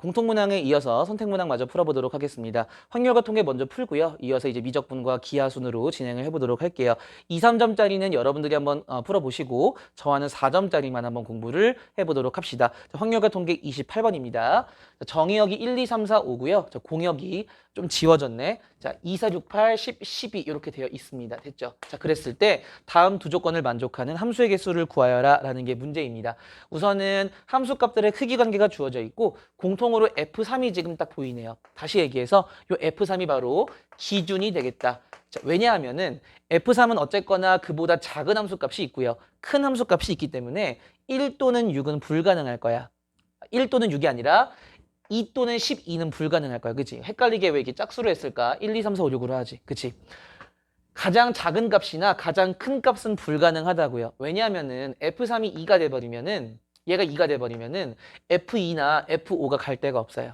공통문항에 이어서 선택문항 마저 풀어보도록 하겠습니다. 확률과 통계 먼저 풀고요. 이어서 이제 미적분과 기하순으로 진행을 해보도록 할게요. 2, 3점짜리는 여러분들이 한번 풀어보시고 저와는 4점짜리만 한번 공부를 해보도록 합시다. 자, 확률과 통계 28번입니다. 정의역이 1, 2, 3, 4, 5고요. 자, 공역이 좀 지워졌네. 자, 2, 4, 6, 8, 10, 12 이렇게 되어 있습니다. 됐죠? 자, 그랬을 때 다음 두 조건을 만족하는 함수의 개수를 구하여라 라는 게 문제입니다. 우선은 함수 값들의 크기 관계가 주어져 있고 공통으로 F3이 지금 딱 보이네요. 다시 얘기해서 이 F3이 바로 기준이 되겠다. 자, 왜냐하면은 F3은 어쨌거나 그보다 작은 함수 값이 있고요. 큰 함수 값이 있기 때문에 1 또는 6은 불가능할 거야. 1 또는 6이 아니라 2 또는 12는 불가능할 거야. 그치? 헷갈리게 왜 이렇게 짝수로 했을까? 1, 2, 3, 4, 5, 6으로 하지. 그치? 가장 작은 값이나 가장 큰 값은 불가능하다고요. 왜냐하면은 F3이 2가 돼버리면은 얘가 2가 돼버리면은 F2나 F5가 갈 데가 없어요.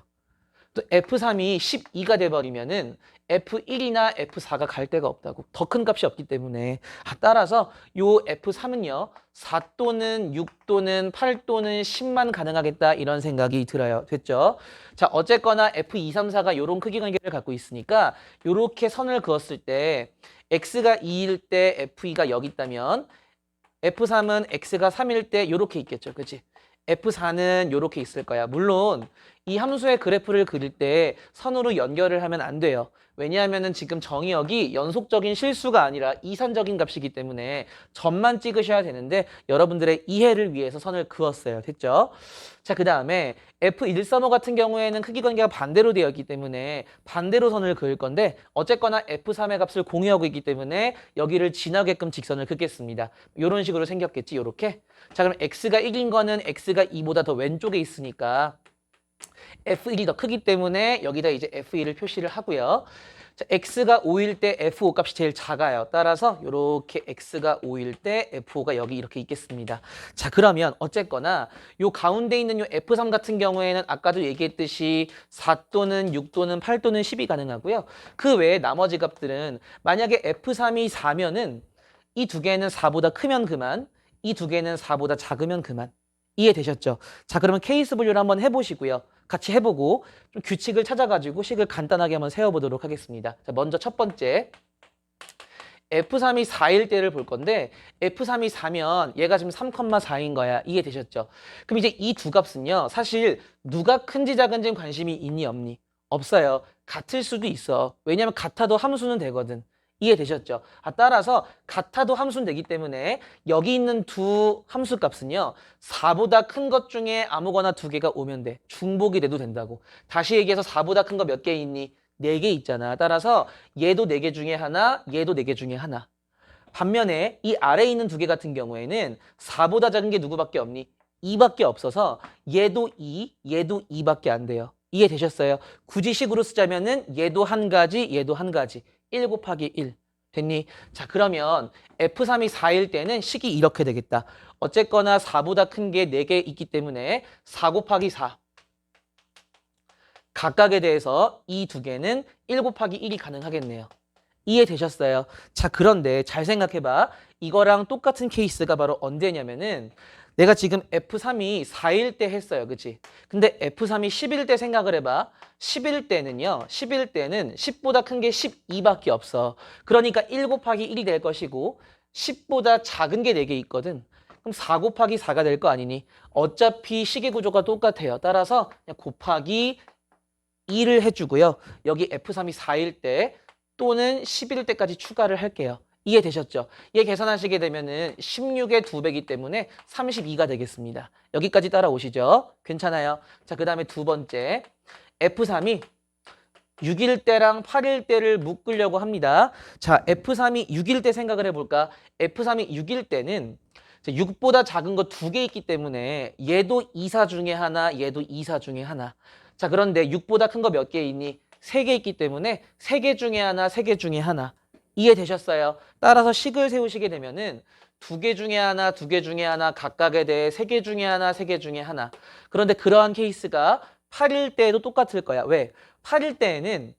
또 F3이 12가 돼버리면은 F1이나 F4가 갈 데가 없다고. 더 큰 값이 없기 때문에. 따라서 요 F3은요. 4 또는 6 또는 8 또는 10만 가능하겠다 이런 생각이 들어요. 됐죠? 자, 어쨌거나 F2, 3, 4가 요런 크기 관계를 갖고 있으니까 요렇게 선을 그었을 때 X가 2일 때 F2가 여기 있다면 F3은 X가 3일 때 요렇게 있겠죠. 그치? F4는 요렇게 있을 거야. 물론 이 함수의 그래프를 그릴 때 선으로 연결을 하면 안 돼요. 왜냐하면은 지금 정의역이 연속적인 실수가 아니라 이산적인 값이기 때문에 점만 찍으셔야 되는데 여러분들의 이해를 위해서 선을 그었어요. 됐죠? 자, 그 다음에 F135 같은 경우에는 크기 관계가 반대로 되어 있기 때문에 반대로 선을 그을 건데 어쨌거나 F3의 값을 공유하고 있기 때문에 여기를 지나게끔 직선을 긋겠습니다. 이런 식으로 생겼겠지, 요렇게. 자, 그럼 X가 1인 거는 X가 2보다 더 왼쪽에 있으니까 F1이 더 크기 때문에 여기다 이제 F1을 표시를 하고요. 자, X가 5일 때 F5 값이 제일 작아요. 따라서 이렇게 X가 5일 때 F5가 여기 이렇게 있겠습니다. 자, 그러면 어쨌거나 요 가운데 있는 요 F3 같은 경우에는 아까도 얘기했듯이 4 또는 6 또는 8 또는 10이 가능하고요. 그 외에 나머지 값들은 만약에 F3이 4면은 이 두 개는 4보다 크면 그만, 이 두 개는 4보다 작으면 그만. 이해되셨죠? 자, 그러면 케이스 분류를 한번 해보시고요. 같이 해보고 좀 규칙을 찾아가지고 식을 간단하게 한번 세워보도록 하겠습니다. 자, 먼저 첫 번째 F3이 4일 때를 볼 건데 F3이 4면 얘가 지금 3,4인 거야. 이해되셨죠? 그럼 이제 이 두 값은요. 사실 누가 큰지 작은지 관심이 있니 없니? 없어요. 같을 수도 있어. 왜냐면 같아도 함수는 되거든. 이해되셨죠? 따라서 같아도 함수는 되기 때문에 여기 있는 두 함수 값은요. 4보다 큰 것 중에 아무거나 두 개가 오면 돼. 중복이 돼도 된다고. 다시 얘기해서 4보다 큰 거 몇 개 있니? 4개 있잖아. 따라서 얘도 4개 중에 하나, 얘도 4개 중에 하나. 반면에 이 아래에 있는 두 개 같은 경우에는 4보다 작은 게 누구밖에 없니? 2밖에 없어서 얘도 2, 얘도 2밖에 안 돼요. 이해되셨어요? 굳이 식으로 쓰자면은 얘도 한 가지, 얘도 한 가지. 1 곱하기 1. 됐니? 자, 그러면 F3이 4일 때는 식이 이렇게 되겠다. 어쨌거나 4보다 큰 게 4개 있기 때문에 4 곱하기 4. 각각에 대해서 이 두 개는 1 곱하기 1이 가능하겠네요. 이해되셨어요? 자, 그런데 잘 생각해봐. 이거랑 똑같은 케이스가 바로 언제냐면은 내가 지금 F3이 4일 때 했어요. 그치? 근데 F3이 10일 때 생각을 해봐. 10일 때는요. 10일 때는 10보다 큰 게 12밖에 없어. 그러니까 1 곱하기 1이 될 것이고 10보다 작은 게 4개 있거든. 그럼 4 곱하기 4가 될 거 아니니? 어차피 식의 구조가 똑같아요. 따라서 그냥 곱하기 2를 해주고요. 여기 F3이 4일 때 또는 11일 때까지 추가를 할게요. 이해되셨죠? 얘 계산하시게 되면은 16의 2배이기 때문에 32가 되겠습니다. 여기까지 따라오시죠? 괜찮아요? 자, 그 다음에 두 번째. F3이 6일 때랑 8일 때를 묶으려고 합니다. 자, F3이 6일 때 생각을 해볼까? F3이 6일 때는 6보다 작은 거 2개 있기 때문에 얘도 2사 중에 하나, 얘도 2사 중에 하나. 자, 그런데 6보다 큰 거 몇 개 있니? 3개 있기 때문에 3개 중에 하나, 3개 중에 하나. 이해되셨어요? 따라서 식을 세우시게 되면은 2개 중에 하나, 2개 중에 하나, 각각에 대해 3개 중에 하나, 3개 중에 하나. 그런데 그러한 케이스가 8일 때에도 똑같을 거야. 왜? 8일 때에는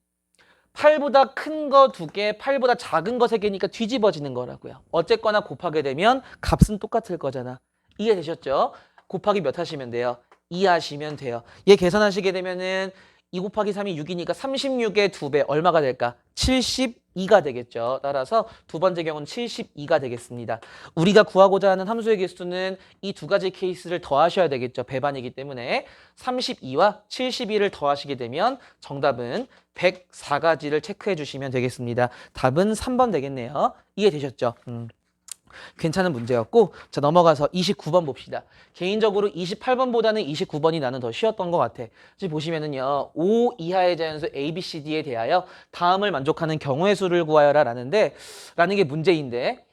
8보다 큰 거 2개, 8보다 작은 거 3개니까 뒤집어지는 거라고요. 어쨌거나 곱하게 되면 값은 똑같을 거잖아. 이해되셨죠? 곱하기 몇 하시면 돼요? 이해하시면 돼요. 얘 계산하시게 되면은 2 곱하기 3이 6이니까 36의 2배 얼마가 될까? 72가 되겠죠. 따라서 두 번째 경우는 72가 되겠습니다. 우리가 구하고자 하는 함수의 개수는 이 두 가지 케이스를 더하셔야 되겠죠. 배반이기 때문에 32와 72를 더하시게 되면 정답은 104가지를 체크해 주시면 되겠습니다. 답은 3번 되겠네요. 이해되셨죠? 괜찮은 문제였고, 자, 넘어가서 29번 봅시다. 개인적으로 28번보다는 29번이 나는 더 쉬웠던 것 같아. 지금 보시면은요, 5 이하의 자연수 A, B, C, D에 대하여 다음을 만족하는 경우의 수를 구하여라 라는 게 문제인데,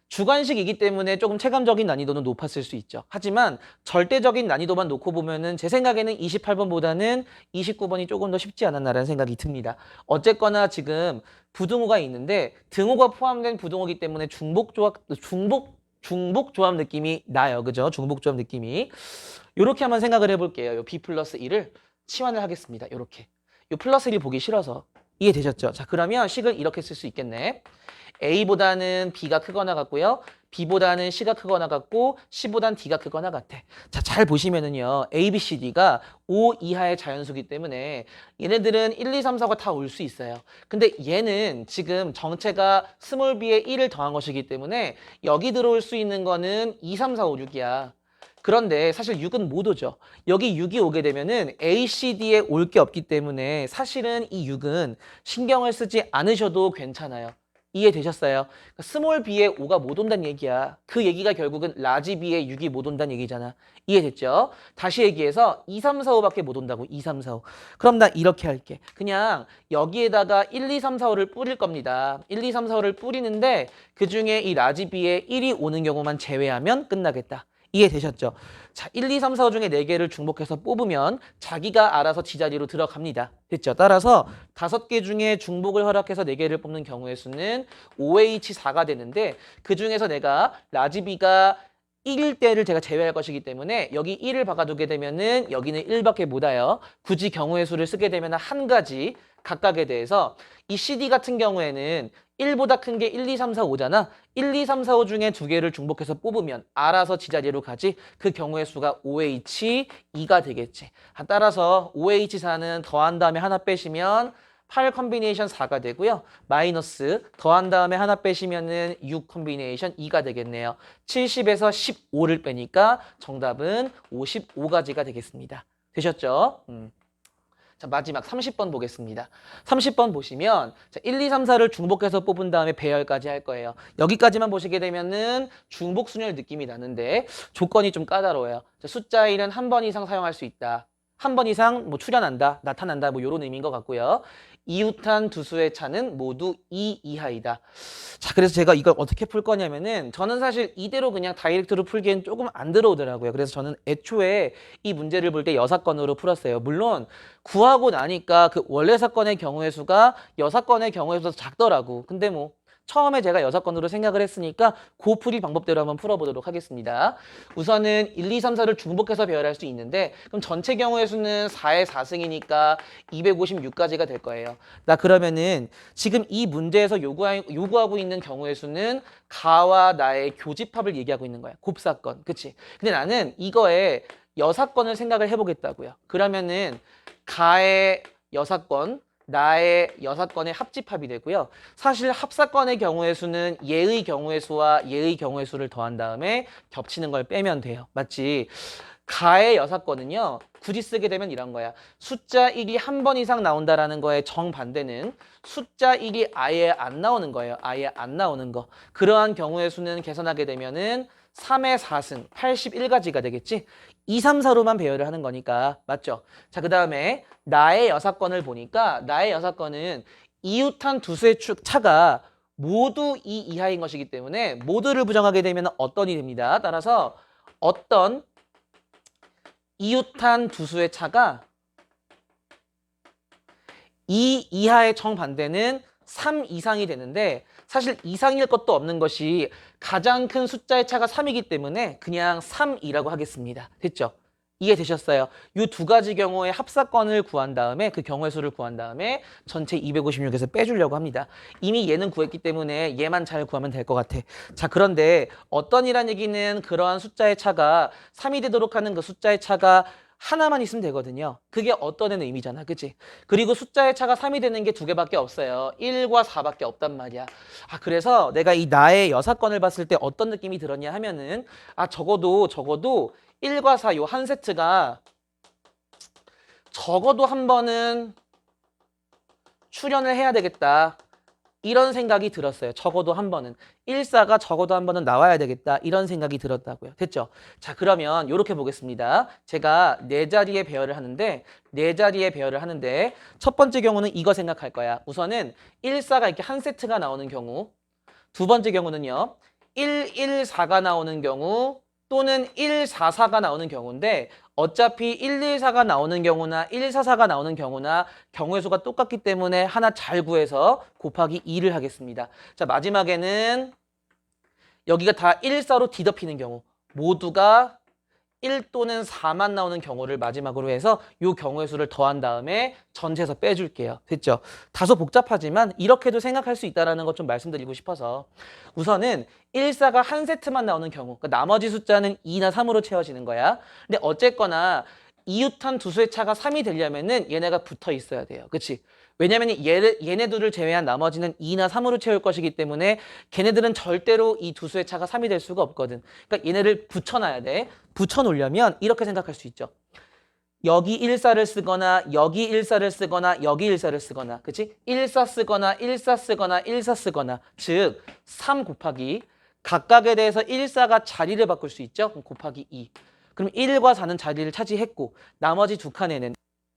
주관식이기 때문에 조금 체감적인 난이도는 높았을 수 있죠. 하지만 절대적인 난이도만 놓고 보면은 제 생각에는 28번보다는 29번이 조금 더 쉽지 않았나라는 생각이 듭니다. 어쨌거나 지금 부등호가 있는데 등호가 포함된 부등호이기 때문에 중복조합 느낌이 나요. 그죠? 중복조합 느낌이. 요렇게 한번 생각을 해볼게요. 요 B 플러스 1을 치환을 하겠습니다. 요렇게. 요 플러스 1이 보기 싫어서. 이해되셨죠? 자, 그러면 식을 이렇게 쓸 수 있겠네. A보다는 B가 크거나 같고요. B보다는 C가 크거나 같고 C보다는 D가 크거나 같아. 자, 잘 보시면은요. A, B, C, D가 5 이하의 자연수기 때문에 얘네들은 1, 2, 3, 4가 다 올 수 있어요. 근데 얘는 지금 정체가 스몰 b에 1을 더한 것이기 때문에 여기 들어올 수 있는 거는 2, 3, 4, 5, 6이야. 그런데 사실 6은 못 오죠. 여기 6이 오게 되면은 A, C, D에 올 게 없기 때문에 사실은 이 6은 신경을 쓰지 않으셔도 괜찮아요. 이해되셨어요? 그러니까 스몰 b에 5가 못 온다는 얘기야. 그 얘기가 결국은 라지 b에 6이 못 온다는 얘기잖아. 이해됐죠? 다시 얘기해서 2, 3, 4, 5밖에 못 온다고. 2, 3, 4, 5. 그럼 나 이렇게 할게. 그냥 여기에다가 1, 2, 3, 4, 5를 뿌릴 겁니다. 1, 2, 3, 4, 5를 뿌리는데 그중에 이 라지 b에 1이 오는 경우만 제외하면 끝나겠다. 이해되셨죠? 자, 1, 2, 3, 4, 5 중에 4개를 중복해서 뽑으면 자기가 알아서 지자리로 들어갑니다. 됐죠? 따라서 5개 중에 중복을 허락해서 4개를 뽑는 경우의 수는 5H4가 되는데 그중에서 내가 라지 B가 1일 때를 제가 제외할 것이기 때문에 여기 1을 박아두게 되면은 여기는 1밖에 못 와요. 굳이 경우의 수를 쓰게 되면 한 가지 각각에 대해서 이 CD 같은 경우에는 1보다 큰 게 1, 2, 3, 4, 5잖아. 1, 2, 3, 4, 5 중에 2개를 중복해서 뽑으면 알아서 지자리로 가지. 그 경우의 수가 5H2가 되겠지. 따라서 5H4는 더한 다음에 하나 빼시면 8 컨비네이션 4가 되고요. 마이너스 더한 다음에 하나 빼시면은 6 컨비네이션 2가 되겠네요. 70에서 15를 빼니까 정답은 55가지가 되겠습니다. 되셨죠? 자, 마지막 30번 보겠습니다. 30번 보시면 자, 1, 2, 3, 4를 중복해서 뽑은 다음에 배열까지 할 거예요. 여기까지만 보시게 되면은 중복 순열 느낌이 나는데 조건이 좀 까다로워요. 자, 숫자 1은 한 번 이상 사용할 수 있다. 한 번 이상 뭐 출현한다, 나타난다 뭐 이런 의미인 것 같고요. 이웃한 두 수의 차는 모두 2 이하이다. 자, 그래서 제가 이걸 어떻게 풀 거냐면은 저는 사실 이대로 그냥 다이렉트로 풀기엔 조금 안 들어오더라고요. 그래서 저는 애초에 이 문제를 볼 때 여사건으로 풀었어요. 물론 구하고 나니까 그 원래 사건의 경우의 수가 여사건의 경우의 수보다 작더라고. 근데 뭐 처음에 제가 여사건으로 생각을 했으니까 그 풀이 방법대로 한번 풀어보도록 하겠습니다. 우선은 1, 2, 3, 4를 중복해서 배열할 수 있는데 그럼 전체 경우의 수는 4의 4승이니까 256가지가 될 거예요. 나 그러면은 지금 이 문제에서 요구하고 있는 경우의 수는 가와 나의 교집합을 얘기하고 있는 거야. 곱사건. 그치? 근데 나는 이거에 여사건을 생각을 해보겠다고요. 그러면은 가의 여사건, 나의 여사건의 합집합이 되고요. 사실 합사건의 경우의 수는 얘의 경우의 수와 얘의 경우의 수를 더한 다음에 겹치는 걸 빼면 돼요. 맞지? 가의 여사건은요. 굳이 쓰게 되면 이런 거야. 숫자 1이 한 번 이상 나온다라는 거의 정반대는 숫자 1이 아예 안 나오는 거예요. 아예 안 나오는 거. 그러한 경우의 수는 계산하게 되면은 3의 4승, 81가지가 되겠지? 2, 3, 4로만 배열을 하는 거니까. 맞죠? 자, 그 다음에 나의 여사건을 보니까 나의 여사건은 이웃한 두 수의 차가 모두 2 이하인 것이기 때문에 모두를 부정하게 되면 어떤이 됩니다. 따라서 어떤 이웃한 두 수의 차가 2 이하의 정반대는 3 이상이 되는데 사실 이상일 것도 없는 것이 가장 큰 숫자의 차가 3이기 때문에 그냥 3이라고 하겠습니다. 됐죠? 이해되셨어요? 이 두 가지 경우의 합사건을 구한 다음에 그 경우의 수를 구한 다음에 전체 256에서 빼주려고 합니다. 이미 얘는 구했기 때문에 얘만 잘 구하면 될 것 같아. 자, 그런데 어떤 이란 얘기는 그러한 숫자의 차가 3이 되도록 하는 그 숫자의 차가 하나만 있으면 되거든요. 그게 어떤 애는 의미잖아. 그치? 그리고 숫자의 차가 3이 되는 게 두 개밖에 없어요. 1과 4밖에 없단 말이야. 아, 그래서 내가 이 나의 여사건을 봤을 때 어떤 느낌이 들었냐 하면은 아, 적어도 1과 4 요 한 세트가 적어도 한 번은 출연을 해야 되겠다. 이런 생각이 들었어요. 적어도 한 번은. 1사가 적어도 한 번은 나와야 되겠다. 이런 생각이 들었다고요. 됐죠? 자, 그러면 이렇게 보겠습니다. 제가 네 자리의 배열을 하는데 첫 번째 경우는 이거 생각할 거야. 우선은 1사가 이렇게 한 세트가 나오는 경우, 두 번째 경우는요. 114가 나오는 경우 또는 144가 나오는 경우인데 어차피 114가 나오는 경우나 144가 나오는 경우나 경우의 수가 똑같기 때문에 하나 잘 구해서 곱하기 2를 하겠습니다. 자, 마지막에는 여기가 다 1사로 뒤덮이는 경우 모두가 1 또는 4만 나오는 경우를 마지막으로 해서 이 경우의 수를 더한 다음에 전체에서 빼줄게요. 됐죠? 다소 복잡하지만 이렇게도 생각할 수 있다는 것 좀 말씀드리고 싶어서 우선은 1사가 한 세트만 나오는 경우 그러니까 나머지 숫자는 2나 3으로 채워지는 거야. 근데 어쨌거나 이웃한 두 수의 차가 3이 되려면은 얘네가 붙어 있어야 돼요. 그치? 왜냐면 얘네들을 제외한 나머지는 2나 3으로 채울 것이기 때문에 걔네들은 절대로 이 두 수의 차가 3이 될 수가 없거든. 그러니까 얘네를 붙여놔야 돼. 붙여놓으려면 이렇게 생각할 수 있죠. 여기 1사를 쓰거나 여기 1사를 쓰거나 여기 1사를 쓰거나 그치? 1사 쓰거나 1사 쓰거나 1사 쓰거나 즉 3 곱하기 각각에 대해서 1사가 자리를 바꿀 수 있죠? 그럼 곱하기 2. 그럼 1과 4는 자리를 차지했고 나머지 두 칸에는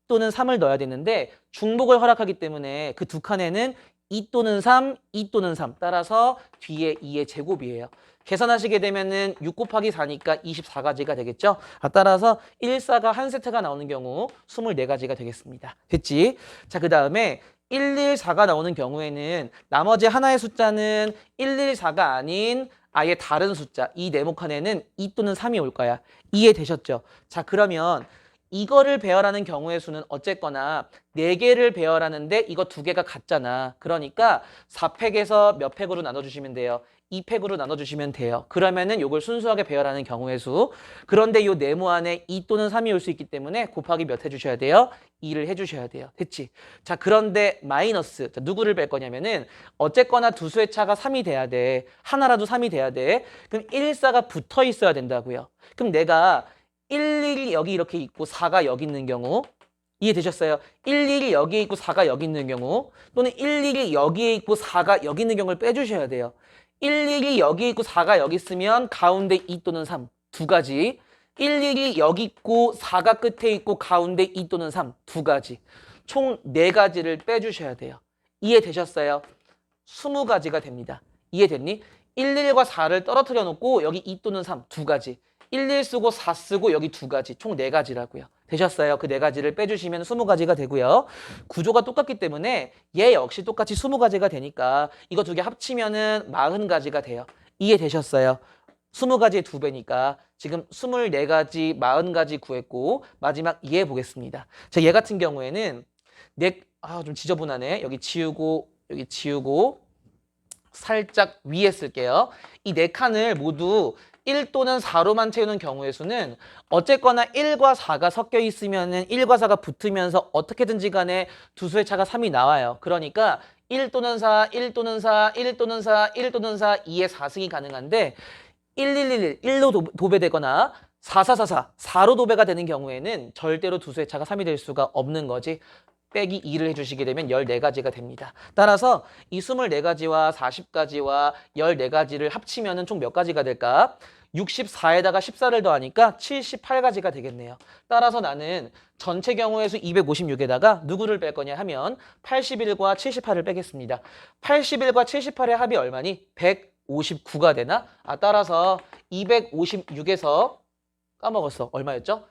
또는 3을 넣어야 되는데 중복을 허락하기 때문에 그 두 칸에는 2 또는 3, 2 또는 3 따라서 뒤에 2의 제곱이에요. 계산하시게 되면은 6 곱하기 4니까 24가지가 되겠죠. 따라서 1사가 한 세트가 나오는 경우 24가지가 되겠습니다. 됐지? 자, 그 다음에 114가 나오는 경우에는 나머지 하나의 숫자는 114가 아닌 아예 다른 숫자 이 네모칸에는 2 또는 3이 올 거야. 이해되셨죠? 자, 그러면 이거를 배열하는 경우의 수는 어쨌거나 4개를 배열하는데 이거 2개가 같잖아. 그러니까 4팩에서 몇 팩으로 나눠주시면 돼요? 2팩으로 나눠주시면 돼요. 그러면은 이걸 순수하게 배열하는 경우의 수. 그런데 이 네모 안에 2 또는 3이 올 수 있기 때문에 곱하기 몇 해주셔야 돼요? 2를 해주셔야 돼요. 됐지? 자, 그런데 마이너스. 자, 누구를 뺄 거냐면은 어쨌거나 두 수의 차가 3이 돼야 돼. 하나라도 3이 돼야 돼. 그럼 1사가 붙어 있어야 된다고요. 그럼 내가 11이 여기 이렇게 있고 4가 여기 있는 경우 이해되셨어요? 11이 여기에 있고 4가 여기 있는 경우 또는 11이 여기에 있고 4가 여기 있는 경우를 빼주셔야 돼요. 11이 여기 있고 4가 여기 있으면 가운데 2 또는 3 두 가지 11이 여기 있고 4가 끝에 있고 가운데 2 또는 3 두 가지 총 4가지를 빼주셔야 돼요. 이해되셨어요? 20가지가 됩니다. 이해됐니? 11과 4를 떨어뜨려 놓고 여기 2 또는 3 두 가지 11 쓰고 4 쓰고 여기 두 가지 총 4가지라고요. 되셨어요? 그 4가지를 빼주시면 20가지가 되고요. 구조가 똑같기 때문에 얘 역시 똑같이 20가지가 되니까 이거 두 개 합치면은 40가지가 돼요. 이해되셨어요? 20가지의 2배니까 지금 24가지, 40가지 구했고 마지막 얘 보겠습니다. 자, 얘 같은 경우에는 좀 지저분하네. 여기 지우고 살짝 위에 쓸게요. 이 4칸을 모두 1 또는 4로만 채우는 경우의 수는 어쨌거나 1과 4가 섞여 있으면은 1과 4가 붙으면서 어떻게든지 간에 두 수의 차가 3이 나와요. 그러니까 1 또는 4, 1 또는 4, 1 또는 4, 1 또는 4, 2의 4승이 가능한데 1111, 1로 도배되거나 4444, 4로 도배가 되는 경우에는 절대로 두 수의 차가 3이 될 수가 없는 거지. 빼기 2를 해주시게 되면 14가지가 됩니다. 따라서 이 24가지와 40가지와 14가지를 합치면 총 몇 가지가 될까? 64에다가 14를 더하니까 78가지가 되겠네요. 따라서 나는 전체 경우의 수 256에다가 누구를 뺄 거냐 하면 81과 78을 빼겠습니다. 81과 78의 합이 얼마니? 159가 되나? 따라서 256에서 까먹었어. 얼마였죠?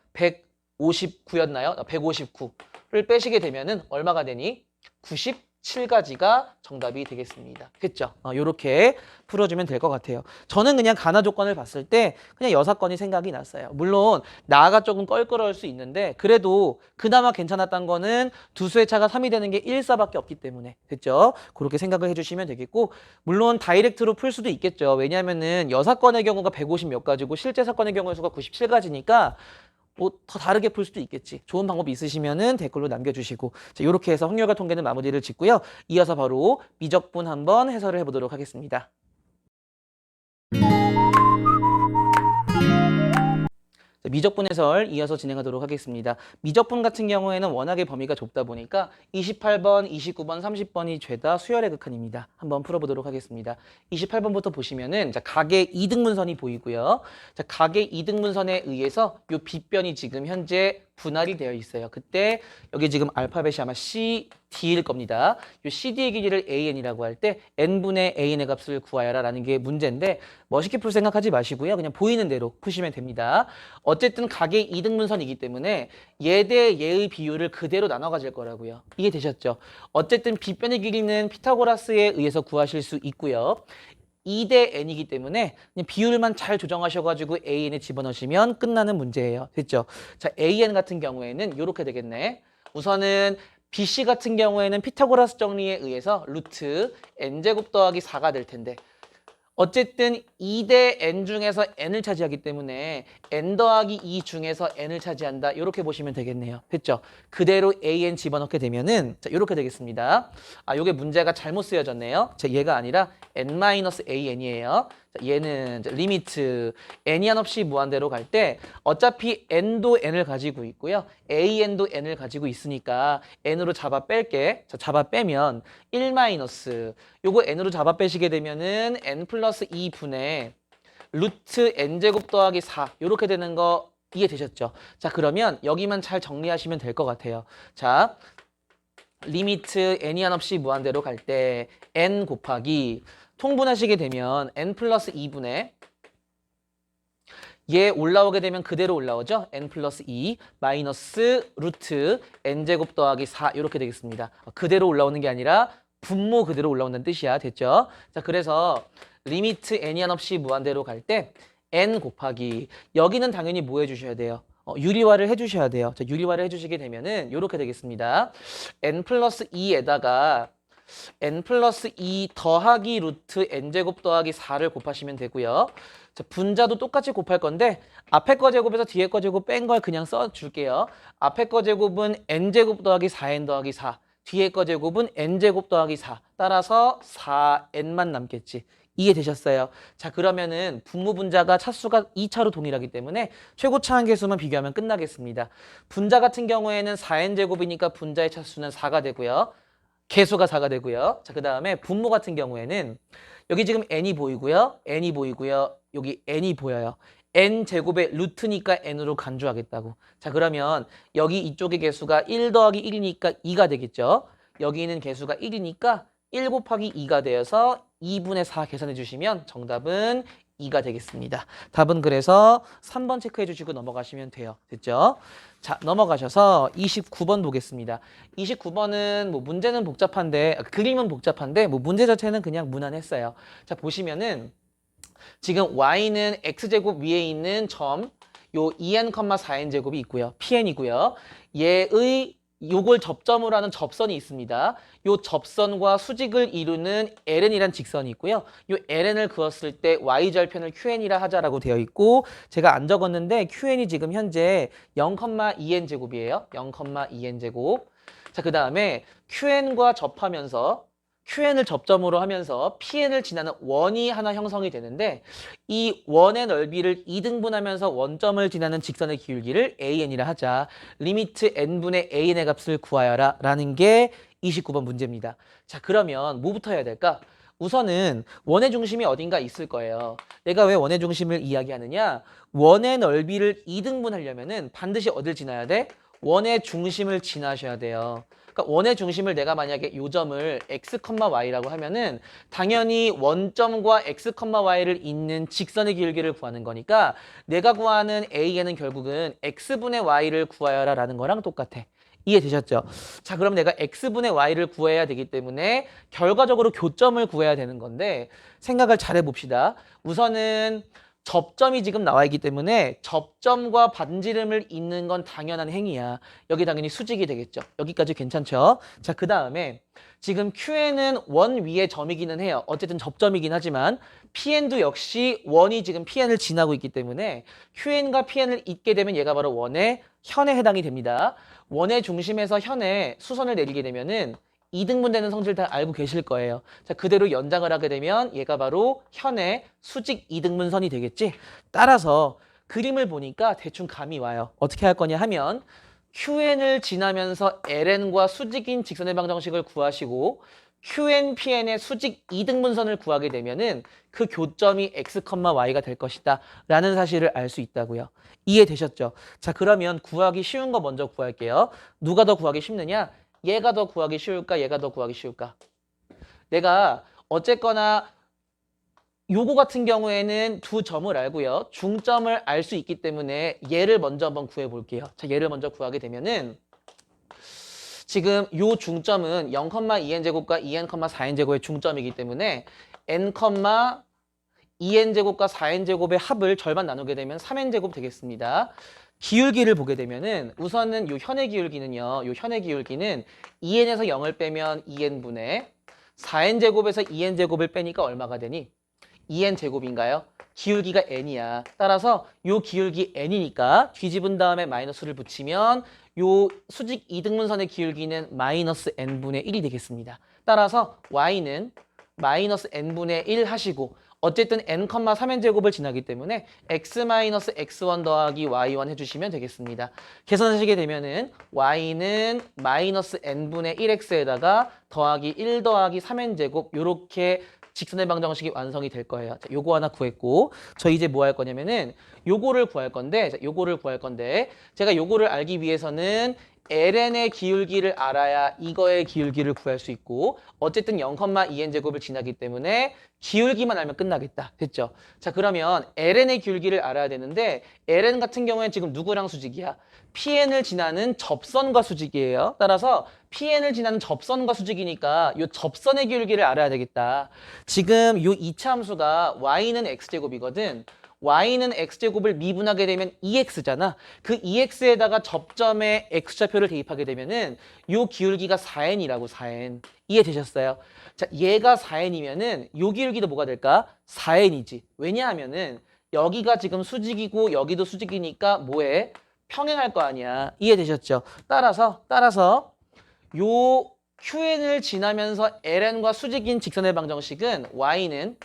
159였나요? 159를 빼시게 되면은 얼마가 되니? 97 97가지가 정답이 되겠습니다. 됐죠? 요렇게 풀어주면 될 것 같아요. 저는 그냥 가나 조건을 봤을 때 그냥 6건이 생각이 났어요. 물론 나가 조금 껄끄러울 수 있는데 그래도 그나마 괜찮았던 거는 두 수의 차가 3이 되는 게 1, 4밖에 없기 때문에. 됐죠? 그렇게 생각을 해주시면 되겠고 물론 다이렉트로 풀 수도 있겠죠. 왜냐하면은 여사건의 경우가 150 몇 가지고 실제 사건의 경우의 수가 97가지니까 뭐 더 다르게 풀 수도 있겠지. 좋은 방법이 있으시면은 댓글로 남겨주시고 자, 이렇게 해서 확률과 통계는 마무리를 짓고요. 이어서 바로 미적분 한번 해설을 해보도록 하겠습니다. 미적분 해설 이어서 진행하도록 하겠습니다. 미적분 같은 경우에는 워낙에 범위가 좁다 보니까 28번, 29번, 30번이 죄다 수열의 극한입니다. 한번 풀어보도록 하겠습니다. 28번부터 보시면은 자, 각의 이등분선이 보이고요. 자, 각의 이등분선에 의해서 요 빗변이 지금 현재 분할이 되어 있어요. 그때 여기 지금 알파벳이 아마 C, D일 겁니다. 요 CD의 길이를 AN이라고 할 때 N분의 AN의 값을 구하여라 라는 게 문제인데 멋있게 풀 생각하지 마시고요. 그냥 보이는 대로 푸시면 됩니다. 어쨌든 각의 이등분선이기 때문에 얘 대 얘의 비율을 그대로 나눠 가질 거라고요. 이해되셨죠? 어쨌든 빗변의 길이는 피타고라스에 의해서 구하실 수 있고요. 2대 n이기 때문에 그냥 비율만 잘 조정하셔가지고 an에 집어넣으시면 끝나는 문제예요. 됐죠? 자, an 같은 경우에는 이렇게 되겠네. 우선은 bc 같은 경우에는 피타고라스 정리에 의해서 루트 n제곱 더하기 4가 될 텐데 어쨌든 2대 n 중에서 n을 차지하기 때문에 n 더하기 2 중에서 n을 차지한다. 이렇게 보시면 되겠네요. 됐죠? 그대로 an 집어넣게 되면은 자, 이렇게 되겠습니다. 아, 요게 문제가 잘못 쓰여졌네요. 자, 얘가 아니라 n-an이에요. 자, 얘는 리미트 n이 한없이 무한대로 갈 때 어차피 n도 n을 가지고 있고요. an도 n을 가지고 있으니까 n으로 잡아 뺄게. 자, 잡아 빼면 1 마이너스 요거 n으로 잡아 빼시게 되면은 n 플러스 2분의 루트 n제곱 더하기 4 이렇게 되는 거 이해되셨죠? 자, 그러면 여기만 잘 정리하시면 될 것 같아요. 자, 리미트 n이 한없이 무한대로 갈 때 n 곱하기 통분하시게 되면 n 플러스 2분의 얘 올라오게 되면 그대로 올라오죠? n 플러스 2 마이너스 루트 n제곱 더하기 4 이렇게 되겠습니다. 그대로 올라오는 게 아니라 분모 그대로 올라온다는 뜻이야. 됐죠? 자, 그래서 리미트 n이 한없이 무한대로 갈 때 n 곱하기 여기는 당연히 뭐 해주셔야 돼요? 유리화를 해주셔야 돼요. 자, 유리화를 해주시게 되면은 이렇게 되겠습니다. n 플러스 2에다가 n 플러스 2 더하기 루트 n제곱 더하기 4를 곱하시면 되고요. 자, 분자도 똑같이 곱할 건데 앞에 거 제곱에서 뒤에 거 제곱 뺀 걸 그냥 써줄게요. 앞에 거 제곱은 n제곱 더하기 4n 더하기 4 뒤에 거 제곱은 n제곱 더하기 4 따라서 4n만 남겠지. 이해되셨어요? 자, 그러면은 분모 분자가 차수가 2차로 동일하기 때문에 최고차 한계수만 비교하면 끝나겠습니다. 분자 같은 경우에는 4n제곱이니까 분자의 차수는 4가 되고요. 개수가 4가 되고요. 자, 그 다음에 분모 같은 경우에는 여기 지금 n이 보이고요. n이 보이고요. 여기 n이 보여요. n제곱의 루트니까 n으로 간주하겠다고. 자, 그러면 여기 이쪽의 개수가 1 더하기 1이니까 2가 되겠죠. 여기 있는 개수가 1이니까 1 곱하기 2가 되어서 2분의 4 계산해 주시면 정답은 2가 되겠습니다. 답은 그래서 3번 체크해 주시고 넘어가시면 돼요. 됐죠? 자, 넘어가셔서 29번 보겠습니다. 29번은 뭐 문제는 복잡한데 그림은 복잡한데 뭐 문제 자체는 그냥 무난했어요. 자, 보시면은 지금 y는 x제곱 위에 있는 점 요 2n, 4n제곱이 있고요. pn이고요. 얘의 요걸 접점으로 하는 접선이 있습니다. 요 접선과 수직을 이루는 ln이란 직선이 있고요. 요 ln을 그었을 때 y절편을 qn이라 하자라고 되어 있고 제가 안 적었는데 qn이 지금 현재 0,2n제곱이에요. 0,2n제곱. 자, 그 다음에 qn과 접하면서 qn을 접점으로 하면서 pn을 지나는 원이 하나 형성이 되는데 이 원의 넓이를 2등분하면서 원점을 지나는 직선의 기울기를 an이라 하자. 리미트 n분의 an의 값을 구하여라 라는 게 29번 문제입니다. 자, 그러면 뭐부터 해야 될까? 우선은 원의 중심이 어딘가 있을 거예요. 내가 왜 원의 중심을 이야기하느냐? 원의 넓이를 2등분하려면은 반드시 어딜 지나야 돼? 원의 중심을 지나셔야 돼요. 그러니까 원의 중심을 내가 만약에 요 점을 x, y라고 하면은 당연히 원점과 x, y를 잇는 직선의 기울기를 구하는 거니까 내가 구하는 a에는 결국은 x분의 y를 구하여라 라는 거랑 똑같아. 이해되셨죠? 자, 그럼 내가 x분의 y를 구해야 되기 때문에 결과적으로 교점을 구해야 되는 건데 생각을 잘 해봅시다. 우선은 접점이 지금 나와 있기 때문에 접점과 반지름을 잇는 건 당연한 행위야. 여기 당연히 수직이 되겠죠. 여기까지 괜찮죠? 자, 그 다음에 지금 QN은 원 위의 점이기는 해요. 어쨌든 접점이긴 하지만 PN도 역시 원이 지금 PN을 지나고 있기 때문에 QN과 PN을 잇게 되면 얘가 바로 원의 현에 해당이 됩니다. 원의 중심에서 현에 수선을 내리게 되면은 이등분되는 성질 다 알고 계실 거예요. 자, 그대로 연장을 하게 되면 얘가 바로 현의 수직 이등분선이 되겠지. 따라서 그림을 보니까 대충 감이 와요. 어떻게 할 거냐 하면 QN을 지나면서 LN과 수직인 직선의 방정식을 구하시고 QN, PN의 수직 이등분선을 구하게 되면은 그 교점이 x, y가 될 것이다 라는 사실을 알 수 있다고요. 이해되셨죠? 자, 그러면 구하기 쉬운 거 먼저 구할게요. 누가 더 구하기 쉽느냐? 얘가 더 구하기 쉬울까? 얘가 더 구하기 쉬울까? 내가 어쨌거나 요거 같은 경우에는 두 점을 알고요. 중점을 알 수 있기 때문에 얘를 먼저 한번 구해 볼게요. 자, 얘를 먼저 구하게 되면은 지금 요 중점은 0,2n제곱과 2n,4n제곱의 중점이기 때문에 n, 2n제곱과 4n제곱의 합을 절반 나누게 되면 3n제곱 되겠습니다. 기울기를 보게 되면은 우선은 요 현의 기울기는요. 요 현의 기울기는 2n에서 0을 빼면 2n분의 4n제곱에서 2n제곱을 빼니까 얼마가 되니? 2n제곱인가요? 기울기가 n이야. 따라서 요 기울기 n이니까 뒤집은 다음에 마이너스를 붙이면 요 수직 이등분선의 기울기는 마이너스 n분의 1이 되겠습니다. 따라서 y는 마이너스 n분의 1 하시고 어쨌든 n, 3n제곱을 지나기 때문에 x-x1 더하기 y1 해주시면 되겠습니다. 계산하시게 되면은 y는 마이너스 n분의 1x에다가 더하기 1 더하기 3n제곱 요렇게 직선의 방정식이 완성이 될 거예요. 자, 요거 하나 구했고 저 이제 뭐 할 거냐면은 요거를 구할 건데 제가 요거를 알기 위해서는 ln의 기울기를 알아야 이거의 기울기를 구할 수 있고 어쨌든 0,2n제곱을 지나기 때문에 기울기만 알면 끝나겠다. 됐죠? 자, 그러면 ln의 기울기를 알아야 되는데 ln 같은 경우에는 지금 누구랑 수직이야? PN을 지나는 접선과 수직이에요. 따라서 PN을 지나는 접선과 수직이니까 이 접선의 기울기를 알아야 되겠다. 지금 이 2차 함수가 y는 x제곱이거든. y는 x제곱을 미분하게 되면 2x잖아. 그 2x에다가 접점에 x좌표를 대입하게 되면은 요 기울기가 4n이라고 4n. 이해되셨어요? 자, 얘가 4n이면은 요 기울기도 뭐가 될까? 4n이지. 왜냐하면은 여기가 지금 수직이고 여기도 수직이니까 뭐해? 평행할 거 아니야. 이해되셨죠? 따라서 요 QN을 지나면서 LN과 수직인 직선의 방정식은 y는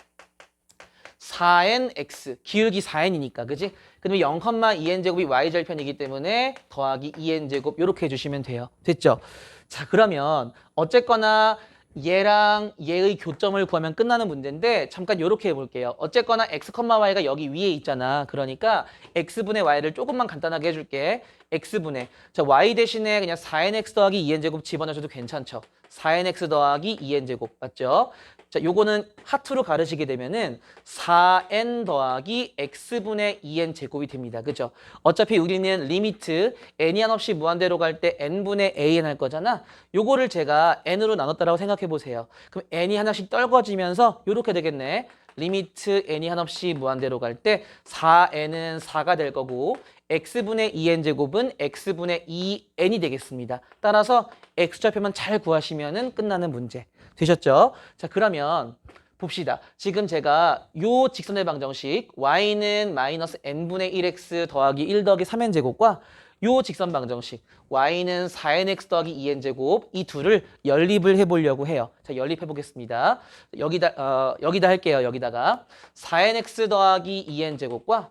4nx, 기울기 4n이니까, 그지? 그러면 0,2n제곱이 y절편이기 때문에 더하기 2n제곱 이렇게 해주시면 돼요. 됐죠? 자, 그러면 어쨌거나 얘랑 얘의 교점을 구하면 끝나는 문제인데 잠깐 이렇게 해볼게요. 어쨌거나 x, y가 여기 위에 있잖아. 그러니까 x분의 y를 조금만 간단하게 해줄게. x분의 자 y 대신에 그냥 4nx 더하기 2n제곱 집어넣으셔도 괜찮죠. 4nx 더하기 2n제곱 맞죠? 자, 요거는 하트로 가르시게 되면은 4n 더하기 x분의 2n 제곱이 됩니다. 그죠? 어차피 우리는 리미트 n이 한없이 무한대로 갈 때 n분의 an 할 거잖아. 요거를 제가 n으로 나눴다라고 생각해 보세요. 그럼 n이 하나씩 떨궈지면서 요렇게 되겠네. 리미트 n이 한없이 무한대로 갈 때 4n은 4가 될 거고 x분의 2n 제곱은 x분의 2n이 되겠습니다. 따라서 x좌표만 잘 구하시면은 끝나는 문제. 되셨죠? 자, 그러면 봅시다. 지금 제가 요 직선의 방정식 y는 마이너스 n분의 1x 더하기 1 더하기 3n 제곱과 요 직선 방정식 y는 4nx 더하기 2n제곱 이 둘을 연립을 해보려고 해요. 자, 연립해 보겠습니다. 여기다 할게요. 여기다가 4nx 더하기 2n제곱과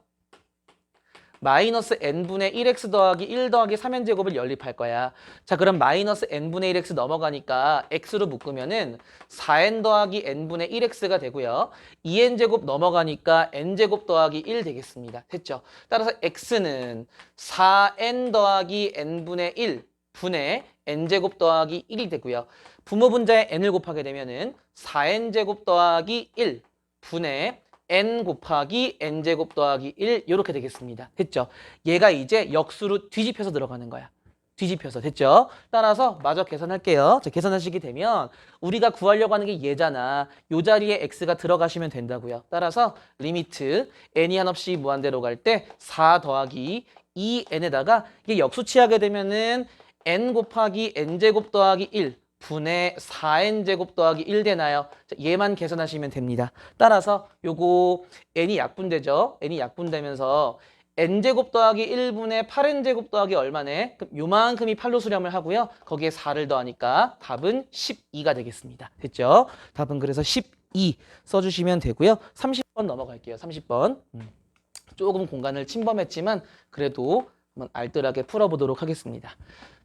마이너스 n분의 1x 더하기 1 더하기 3n제곱을 연립할 거야. 자, 그럼 마이너스 n분의 1x 넘어가니까 x로 묶으면은 4n 더하기 n분의 1x가 되고요. 2n제곱 넘어가니까 n제곱 더하기 1 되겠습니다. 됐죠? 따라서 x는 4n 더하기 n분의 1 분의 n제곱 더하기 1이 되고요. 부모 분자에 n을 곱하게 되면은 4n제곱 더하기 1 분의 n 곱하기 n제곱 더하기 1 이렇게 되겠습니다. 됐죠? 얘가 이제 역수로 뒤집혀서 들어가는 거야. 뒤집혀서 됐죠? 따라서 마저 계산할게요. 자, 계산하시게 되면 우리가 구하려고 하는 게 얘잖아. 요 자리에 x가 들어가시면 된다고요. 따라서 리미트 n이 한없이 무한대로 갈 때 4 더하기 2n에다가 이게 역수치하게 되면은 n 곱하기 n제곱 더하기 1 분의 4n제곱 더하기 1 되나요? 자, 얘만 계산하시면 됩니다. 따라서 요거 n이 약분되죠? n이 약분되면서 n제곱 더하기 1분의 8n제곱 더하기 얼마네? 그럼 요만큼이 8로 수렴을 하고요. 거기에 4를 더하니까 답은 12가 되겠습니다. 됐죠? 답은 그래서 12 써주시면 되고요. 30번 넘어갈게요. 30번. 조금 공간을 침범했지만 그래도 한번 알뜰하게 풀어보도록 하겠습니다.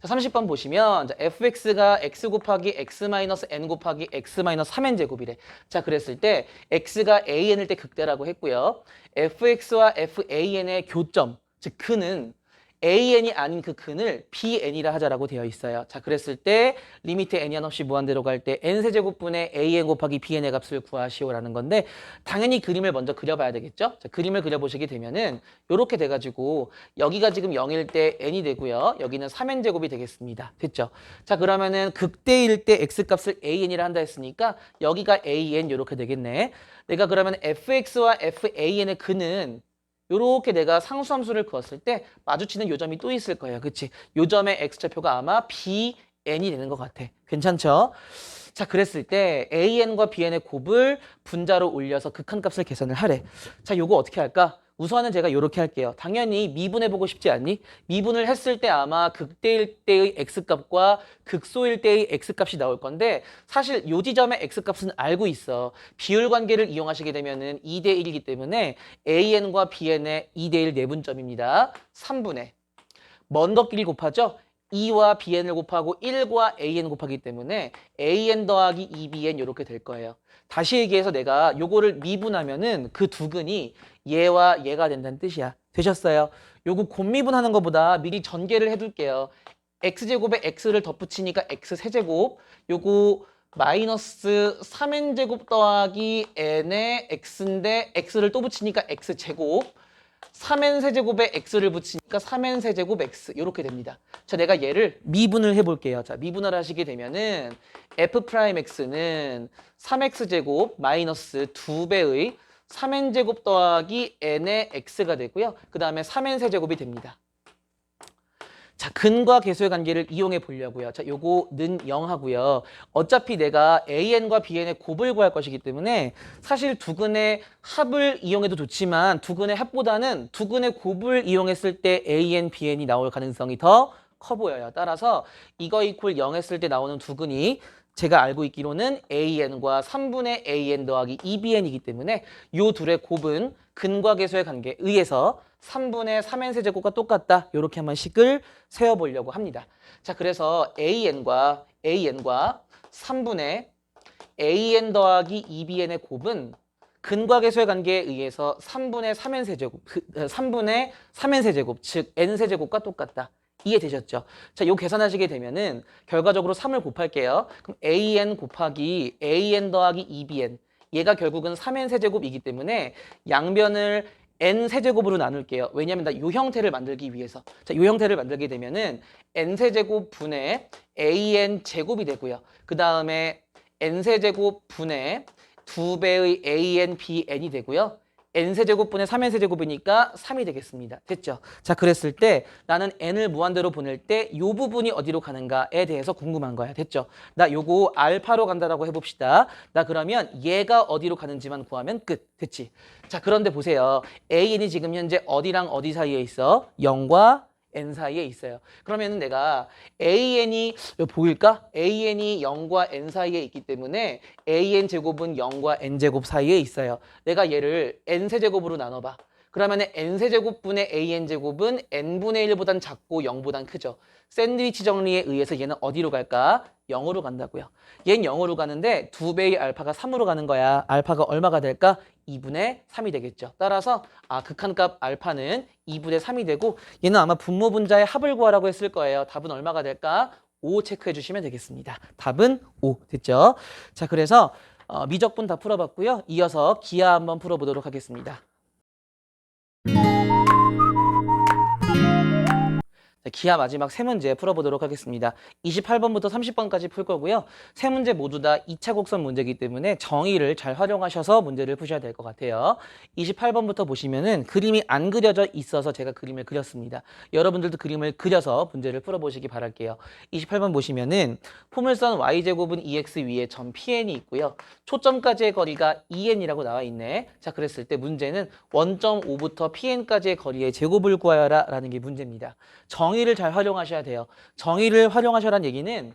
자, 30번 보시면 자, fx가 x 곱하기 x 마이너스 n 곱하기 x 마이너스 3n 제곱이래. 자, 그랬을 때 x가 an일 때 극대라고 했고요. fx와 fan의 교점, 즉 근은 an이 아닌 그 근을 bn이라 하자라고 되어 있어요. 자, 그랬을 때 리미트 n이 한없이 무한대로 갈 때 n세제곱분의 an 곱하기 bn의 값을 구하시오라는 건데 당연히 그림을 먼저 그려봐야 되겠죠? 자, 그림을 그려보시게 되면은 이렇게 돼가지고 여기가 지금 0일 때 n이 되고요. 여기는 3n제곱이 되겠습니다. 됐죠? 자, 그러면은 극대일 때 x값을 an이라 한다 했으니까 여기가 an 이렇게 되겠네. 내가 그러면 fx와 fan의 근은 요렇게 내가 상수함수를 그었을 때 마주치는 요점이 또 있을 거예요. 그치? 요점의 x좌표가 아마 bn이 되는 것 같아. 괜찮죠? 자, 그랬을 때 an과 bn의 곱을 분자로 올려서 극한값을 계산을 하래. 자, 요거 어떻게 할까? 우선은 제가 요렇게 할게요. 당연히 미분해보고 싶지 않니? 미분을 했을 때 아마 극대일 때의 x값과 극소일 때의 x값이 나올 건데 사실 요 지점의 x값은 알고 있어. 비율 관계를 이용하시게 되면은 2대 1이기 때문에 an과 bn의 2대 1 내분점입니다. 3분의 먼 것끼리 곱하죠? 2와 bn을 곱하고 1과 an 곱하기 때문에 an 더하기 2bn 이렇게 될 거예요. 다시 얘기해서 내가 요거를 미분하면은 그 두 근이 얘와 얘가 된다는 뜻이야. 되셨어요? 요거 곱미분하는 것보다 미리 전개를 해둘게요. x제곱에 x를 덧붙이니까 x세제곱 요거 마이너스 3n제곱 더하기 n의 x인데 x를 또 붙이니까 x제곱 3n 세제곱에 x를 붙이니까 3n 세제곱 x 이렇게 됩니다. 자, 내가 얘를 미분을 해볼게요. 자, 미분을 하시게 되면은 f'x는 3x 제곱 마이너스 2배의 3n 제곱 더하기 n의 x가 되고요. 그 다음에 3n 세제곱이 됩니다. 자, 근과 계수의 관계를 이용해 보려고요. 자, 요거는 0 하고요. 어차피 내가 an과 bn의 곱을 구할 것이기 때문에 사실 두 근의 합을 이용해도 좋지만 두 근의 합보다는 두 근의 곱을 이용했을 때 an, bn이 나올 가능성이 더 커 보여요. 따라서 이거 이퀄 0 했을 때 나오는 두 근이 제가 알고 있기로는 an과 3분의 an 더하기 2bn이기 때문에 요 둘의 곱은 근과 계수의 관계에 의해서 3분의 3n 세제곱과 똑같다. 이렇게 한번 식을 세워보려고 합니다. 자, 그래서 an과 3분의 an 더하기 2bn의 곱은 근과 계수의 관계에 의해서 3분의 3n 세제곱, 3분의 3n 세제곱, 즉 n 세제곱과 똑같다. 이해되셨죠? 자, 요 계산하시게 되면은 결과적으로 3을 곱할게요. 그럼 an 곱하기 an 더하기 2bn 얘가 결국은 3n 세제곱이기 때문에 양변을 n 세제곱으로 나눌게요. 왜냐하면 나 요 형태를 만들기 위해서. 자, 요 형태를 만들게 되면은 n 세제곱 분의 an 제곱이 되고요. 그 다음에 n 세제곱 분의 2배의 an, bn이 되고요. n세제곱분의 3n세제곱이니까 3이 되겠습니다. 됐죠? 자, 그랬을 때 나는 n을 무한대로 보낼 때 이 부분이 어디로 가는가에 대해서 궁금한 거야. 됐죠? 나 요거 알파로 간다라고 해봅시다. 나 그러면 얘가 어디로 가는지만 구하면 끝. 됐지? 자, 그런데 보세요. an이 지금 현재 어디랑 어디 사이에 있어? 0과 n 사이에 있어요. 그러면 내가 an이 보일까? an이 0과 n 사이에 있기 때문에 an 제곱은 0과 n 제곱 사이에 있어요. 내가 얘를 n 세제곱으로 나눠봐. 그러면 n 세제곱분의 an 제곱은 n분의 1보단 작고 0보단 크죠. 샌드위치 정리에 의해서 얘는 어디로 갈까? 0으로 간다고요. 얘는 0으로 가는데 2배의 알파가 3으로 가는 거야. 알파가 얼마가 될까? 2분의 3이 되겠죠. 따라서 극한값 알파는 2분의 3이 되고 얘는 아마 분모 분자의 합을 구하라고 했을 거예요. 답은 얼마가 될까? 5 체크해 주시면 되겠습니다. 답은 5 됐죠? 자, 그래서 미적분 다 풀어봤고요. 이어서 기하 한번 풀어보도록 하겠습니다. 자, 기하 마지막 세 문제 풀어보도록 하겠습니다. 28번부터 30번까지 풀 거고요. 세 문제 모두 다 2차 곡선 문제이기 때문에 정의를 잘 활용하셔서 문제를 푸셔야 될 것 같아요. 28번부터 보시면은 그림이 안 그려져 있어서 제가 그림을 그렸습니다. 여러분들도 그림을 그려서 문제를 풀어보시기 바랄게요. 28번 보시면은 포물선 y제곱은 2x 위에 점 PN이 있고요. 초점까지의 거리가 2n이라고 나와 있네. 자, 그랬을 때 문제는 원점 5부터 PN까지의 거리의 제곱을 구하여라 라는 게 문제입니다. 정의를 잘 활용하셔야 돼요. 정의를 활용하셔라는 얘기는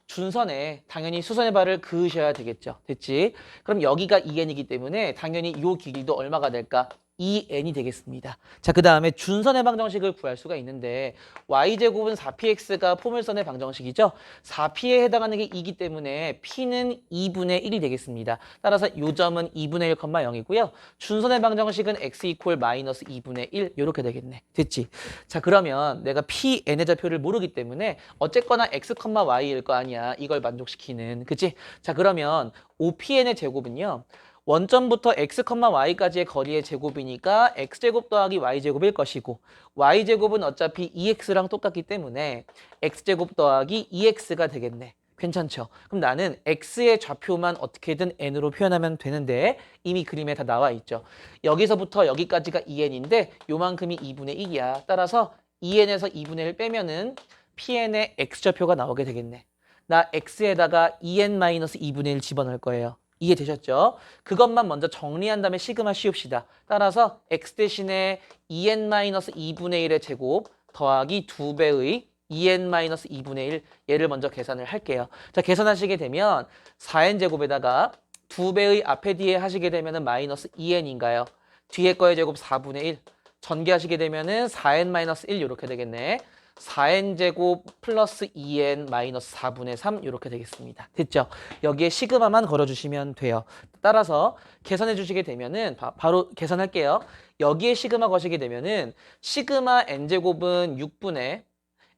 준선에 당연히 수선의 발을 그으셔야 되겠죠. 됐지? 그럼 여기가 2n이기 때문에 당연히 이 길이도 얼마가 될까? 2n이 되겠습니다. 자, 그 다음에 준선의 방정식을 구할 수가 있는데 y제곱은 4px가 포물선의 방정식이죠. 4p에 해당하는 게 2이기 때문에 p는 2분의 1이 되겠습니다. 따라서 이 점은 2분의 1,0이고요. 준선의 방정식은 x 이퀄 마이너스 2분의 1 이렇게 되겠네. 됐지? 자, 그러면 내가 pn의 좌표를 모르기 때문에 어쨌거나 x, y일 거 아니야. 이걸 만족시키는. 그치? 자, 그러면 5pn의 제곱은요. 원점부터 x, y까지의 거리의 제곱이니까 x제곱 더하기 y제곱일 것이고 y제곱은 어차피 2x랑 똑같기 때문에 x제곱 더하기 2x가 되겠네. 괜찮죠? 그럼 나는 x의 좌표만 어떻게든 n으로 표현하면 되는데 이미 그림에 다 나와 있죠. 여기서부터 여기까지가 2n인데 요만큼이 2분의 1이야. 따라서 2n에서 2분의 1 빼면은 pn의 x좌표가 나오게 되겠네. 나 x에다가 2n-2분의 1 집어넣을 거예요. 이해되셨죠? 그것만 먼저 정리한 다음에 시그마 씌웁시다. 따라서 x 대신에 2n-2분의 1의 제곱 더하기 2배의 2n-2분의 1 얘를 먼저 계산을 할게요. 자, 계산하시게 되면 4n 제곱에다가 2배의 앞에 뒤에 하시게 되면은 마이너스 2n인가요? 뒤에 거의 제곱 4분의 1 전개하시게 되면은 4n-1 이렇게 되겠네. 4n제곱 플러스 2n 마이너스 4분의 3 이렇게 되겠습니다. 됐죠? 여기에 시그마만 걸어주시면 돼요. 따라서 계산해 주시게 되면은 바로 계산할게요. 여기에 시그마 거시게 되면은 시그마 n제곱은 6분의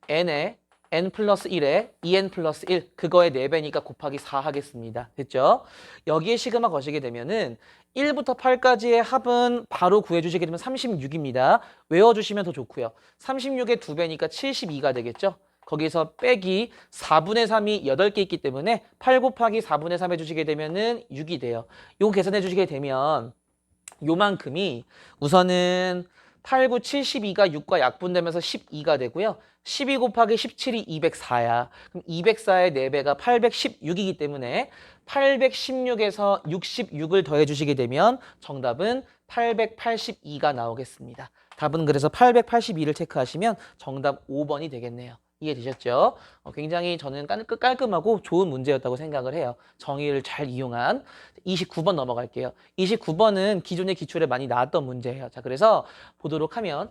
n에 n 플러스 1에 2n 플러스 1 그거의 4배니까 곱하기 4 하겠습니다. 됐죠? 여기에 시그마 거시게 되면은 1부터 8까지의 합은 바로 구해주시게 되면 36입니다. 외워주시면 더 좋고요. 36의 2배니까 72가 되겠죠? 거기서 빼기 4분의 3이 8개 있기 때문에 8 곱하기 4분의 3 해주시게 되면은 6이 돼요. 요거 계산해 주시게 되면 요만큼이 우선은 8, 9, 72가 6과 약분되면서 12가 되고요. 12 곱하기 17이 204야. 그럼 204의 4배가 816이기 때문에 816에서 66을 더해 주시게 되면 정답은 882가 나오겠습니다. 답은 그래서 882를 체크하시면 정답 5번이 되겠네요. 이해되셨죠? 굉장히 저는 깔끔하고 좋은 문제였다고 생각을 해요. 정의를 잘 이용한 29번 넘어갈게요. 29번은 기존의 기출에 많이 나왔던 문제예요. 자, 그래서 보도록 하면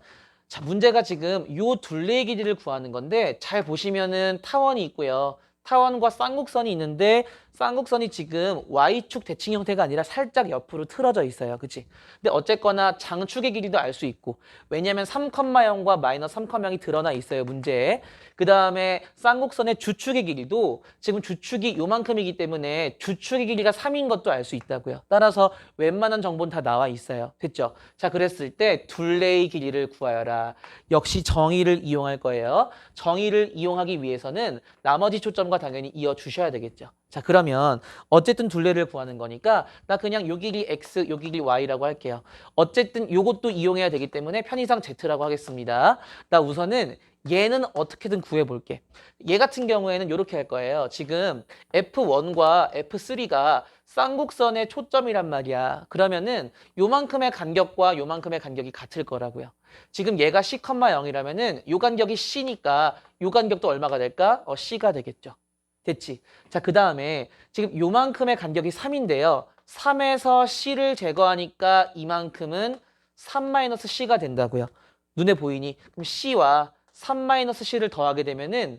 자, 문제가 지금 요 둘레의 길이를 구하는 건데 잘 보시면은 타원이 있고요. 타원과 쌍곡선이 있는데 쌍곡선이 지금 Y축 대칭 형태가 아니라 살짝 옆으로 틀어져 있어요. 그치? 근데 어쨌거나 장축의 길이도 알 수 있고 왜냐면 3,0과 마이너스 3,0이 드러나 있어요. 문제에. 그 다음에 쌍곡선의 주축의 길이도 지금 주축이 요만큼이기 때문에 주축의 길이가 3인 것도 알 수 있다고요. 따라서 웬만한 정보는 다 나와 있어요. 됐죠? 자, 그랬을 때 둘레의 길이를 구하여라. 역시 정의를 이용할 거예요. 정의를 이용하기 위해서는 나머지 초점과 당연히 이어주셔야 되겠죠. 자, 그러면 어쨌든 둘레를 구하는 거니까 나 그냥 요 길이 x, 요 길이 y라고 할게요. 어쨌든 요것도 이용해야 되기 때문에 편의상 z라고 하겠습니다. 나 우선은 얘는 어떻게든 구해볼게. 얘 같은 경우에는 이렇게 할 거예요. 지금 F1과 F3가 쌍곡선의 초점이란 말이야. 그러면은 요만큼의 간격과 요만큼의 간격이 같을 거라고요. 지금 얘가 C, 0이라면은 요 간격이 C니까 요 간격도 얼마가 될까? C가 되겠죠. 됐지? 자, 그 다음에 지금 요만큼의 간격이 3인데요. 3에서 C를 제거하니까 이만큼은 3-C가 된다고요. 눈에 보이니? 그럼 C와 3-C를 더하게 되면은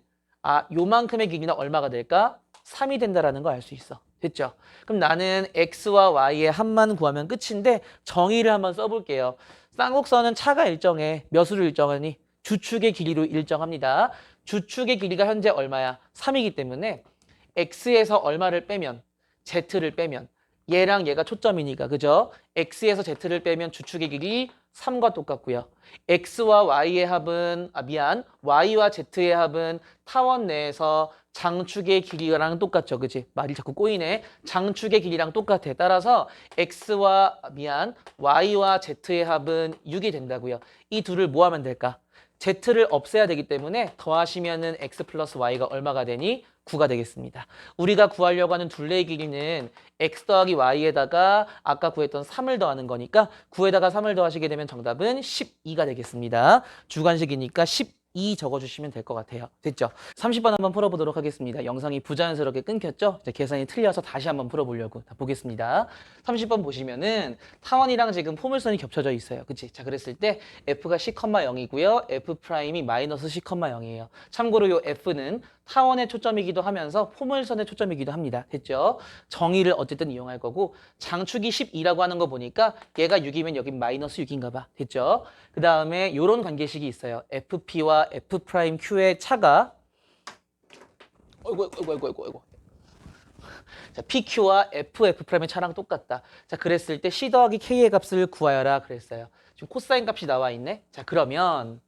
요만큼의 길이는 얼마가 될까? 3이 된다라는 거 알 수 있어. 됐죠? 그럼 나는 X와 Y의 합만 구하면 끝인데 정의를 한번 써볼게요. 쌍곡선은 차가 일정해. 몇으로 일정하니? 주축의 길이로 일정합니다. 주축의 길이가 현재 얼마야? 3이기 때문에 X에서 얼마를 빼면 Z를 빼면 얘랑 얘가 초점이니까 그죠? X에서 Z를 빼면 주축의 길이 3과 똑같고요. x와 y의 합은 y와 z의 합은 타원 내에서 장축의 길이랑 똑같죠. 그치? 말이 자꾸 꼬이네. 장축의 길이랑 똑같아. 따라서 y와 z의 합은 6이 된다고요. 이 둘을 뭐 하면 될까? z를 없애야 되기 때문에 더하시면은 x 플러스 y가 얼마가 되니? 9가 되겠습니다. 우리가 구하려고 하는 둘레의 길이는 x 더하기 y에다가 아까 구했던 3을 더하는 거니까 9에다가 3을 더하시게 되면 정답은 12가 되겠습니다. 주관식이니까 12 적어주시면 될 것 같아요. 됐죠? 30번 한번 풀어보도록 하겠습니다. 영상이 부자연스럽게 끊겼죠? 이제 계산이 틀려서 다시 한번 풀어보려고 보겠습니다. 30번 보시면은 타원이랑 지금 포물선이 겹쳐져 있어요. 그치? 자, 그랬을 때 f가 c,0이고요. f'이 마이너스 c,0이에요. 참고로 요 f는 타원의 초점이기도 하면서 포물선의 초점이기도 합니다. 됐죠? 정의를 어쨌든 이용할 거고 장축이 12라고 하는 거 보니까 얘가 6이면 여긴 마이너스 6인가 봐. 됐죠? 그 다음에 요런 관계식이 있어요. FP와 F'Q의 차가 어이구. 자, PQ와 FF'의 차랑 똑같다. 자, 그랬을 때 C 더하기 K의 값을 구하여라 그랬어요. 지금 코사인 값이 나와 있네. 자, 그러면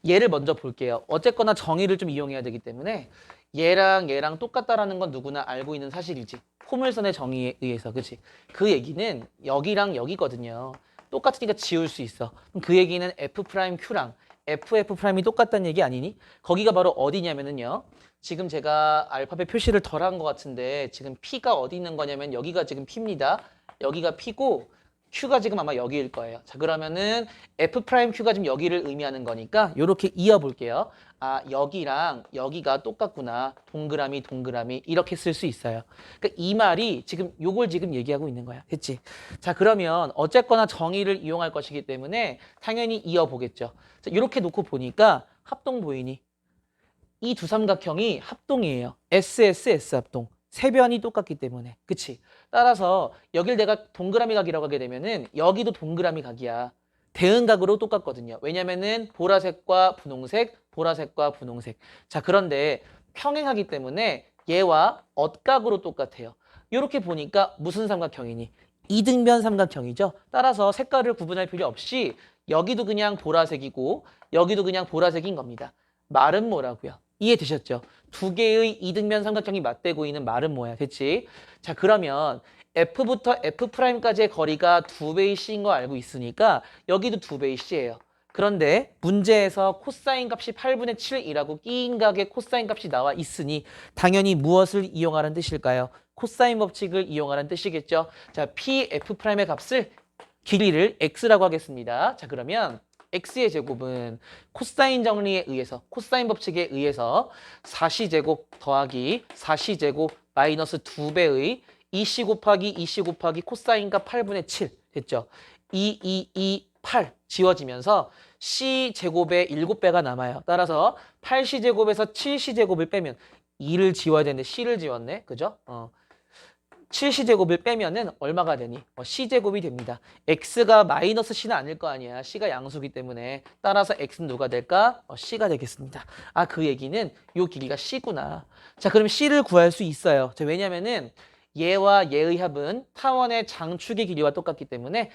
얘를 먼저 볼게요. 어쨌거나 정의를 좀 이용해야 되기 때문에 얘랑 똑같다라는 건 누구나 알고 있는 사실이지. 포물선의 정의에 의해서, 그치? 그 얘기는 여기랑 여기거든요. 똑같으니까 지울 수 있어. 그럼 그 얘기는 F'Q랑 FF'이 똑같다는 얘기 아니니? 거기가 바로 어디냐면은요. 지금 제가 알파벳 표시를 덜 한 것 같은데 지금 P가 어디 있는 거냐면 여기가 지금 P입니다. 여기가 P고 Q가 지금 아마 여기일 거예요. 자, 그러면은 F'Q가 지금 여기를 의미하는 거니까 이렇게 이어볼게요. 아, 여기랑 여기가 똑같구나. 동그라미 이렇게 쓸 수 있어요. 그러니까 이 말이 지금 요걸 지금 얘기하고 있는 거야. 됐지? 자, 그러면 어쨌거나 정의를 이용할 것이기 때문에 당연히 이어보겠죠. 자, 이렇게 놓고 보니까 합동 보이니? 이 두 삼각형이 합동이에요. SSS 합동. 세 변이 똑같기 때문에. 그치? 따라서 여길 내가 동그라미 각이라고 하게 되면은 여기도 동그라미 각이야. 대응각으로 똑같거든요. 왜냐면은 보라색과 분홍색, 보라색과 분홍색. 자, 그런데 평행하기 때문에 얘와 엇각으로 똑같아요. 이렇게 보니까 무슨 삼각형이니? 이등변 삼각형이죠. 따라서 색깔을 구분할 필요 없이 여기도 그냥 보라색이고 여기도 그냥 보라색인 겁니다. 말은 뭐라고요? 이해되셨죠? 두 개의 이등변 삼각형이 맞대고 있는 말은 뭐야? 됐지? 자, 그러면 F부터 F'까지의 거리가 2배의 C인 거 알고 있으니까 여기도 2배의 C예요. 그런데 문제에서 코사인 값이 8분의 7이라고 끼인 각의 코사인 값이 나와 있으니 당연히 무엇을 이용하라는 뜻일까요? 코사인 법칙을 이용하라는 뜻이겠죠? 자, PF'의 값을 길이를 X라고 하겠습니다. 자, 그러면 x의 제곱은 코사인 정리에 의해서, 코사인 법칙에 의해서 4c제곱 더하기 4c제곱 마이너스 2배의 2c 곱하기 2c 곱하기 코사인값 8분의 7 됐죠? 8 지워지면서 c제곱의 7배가 남아요. 따라서 8c제곱에서 7c제곱을 빼면 2를 지워야 되는데 c를 지웠네. 그죠? 7c제곱을 빼면은 얼마가 되니? c제곱이 됩니다. x가 마이너스 c는 아닐 거 아니야. c가 양수기 때문에. 따라서 x는 누가 될까? c가 되겠습니다. 아, 그 얘기는 요 길이가 c구나. 자, 그럼 c를 구할 수 있어요. 자, 왜냐면은 얘와 얘의 합은 타원의 장축의 길이와 똑같기 때문에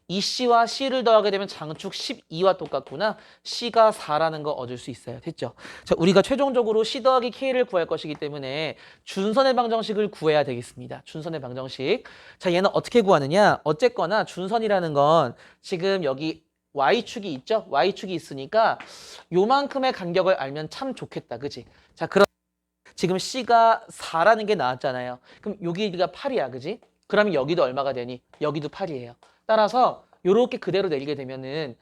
이 C와 C를 더하게 되면 장축 12와 똑같구나. C가 4라는 거 얻을 수 있어요. 됐죠? 자, 우리가 최종적으로 C 더하기 K를 구할 것이기 때문에 준선의 방정식을 구해야 되겠습니다. 준선의 방정식. 자, 얘는 어떻게 구하느냐? 어쨌거나 준선이라는 건 지금 여기 Y축이 있죠? Y축이 있으니까 요만큼의 간격을 알면 참 좋겠다. 그치? 자, 그럼 지금 C가 4라는 게 나왔잖아요. 그럼 여기가 8이야. 그지? 그러면 여기도 얼마가 되니? 여기도 8이에요. 따라서 이렇게 그대로 내리게 되면은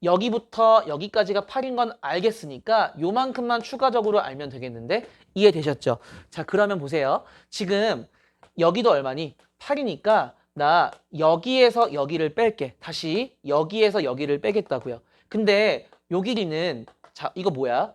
여기부터 여기까지가 8인 건 알겠으니까 요만큼만 추가적으로 알면 되겠는데 이해되셨죠? 자, 그러면 보세요. 지금 여기도 얼마니? 8이니까 나 여기에서 여기를 뺄게. 다시 여기에서 여기를 빼겠다고요. 근데 요 길이는 자, 이거 뭐야?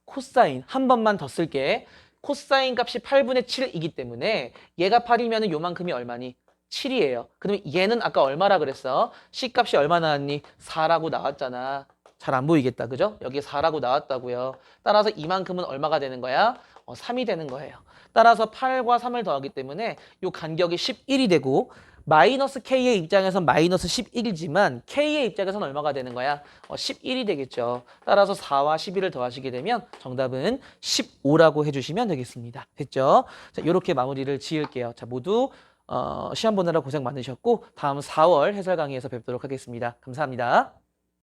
코사인 한 번만 더 쓸게. 코사인 값이 8분의 7이기 때문에 얘가 8이면 요만큼이 얼마니? 7이에요. 그럼 얘는 아까 얼마라 그랬어? C 값이 얼마 나왔니? 4라고 나왔잖아. 잘 안 보이겠다. 그죠? 여기 4라고 나왔다고요. 따라서 이만큼은 얼마가 되는 거야? 3이 되는 거예요. 따라서 8과 3을 더하기 때문에 이 간격이 11이 되고 마이너스 K의 입장에선 마이너스 11이지만 K의 입장에서는 얼마가 되는 거야? 11이 되겠죠. 따라서 4와 11을 더하시게 되면 정답은 15라고 해주시면 되겠습니다. 됐죠? 자, 이렇게 마무리를 지을게요. 자, 모두 시험 보느라 고생 많으셨고 다음 4월 해설 강의에서 뵙도록 하겠습니다. 감사합니다.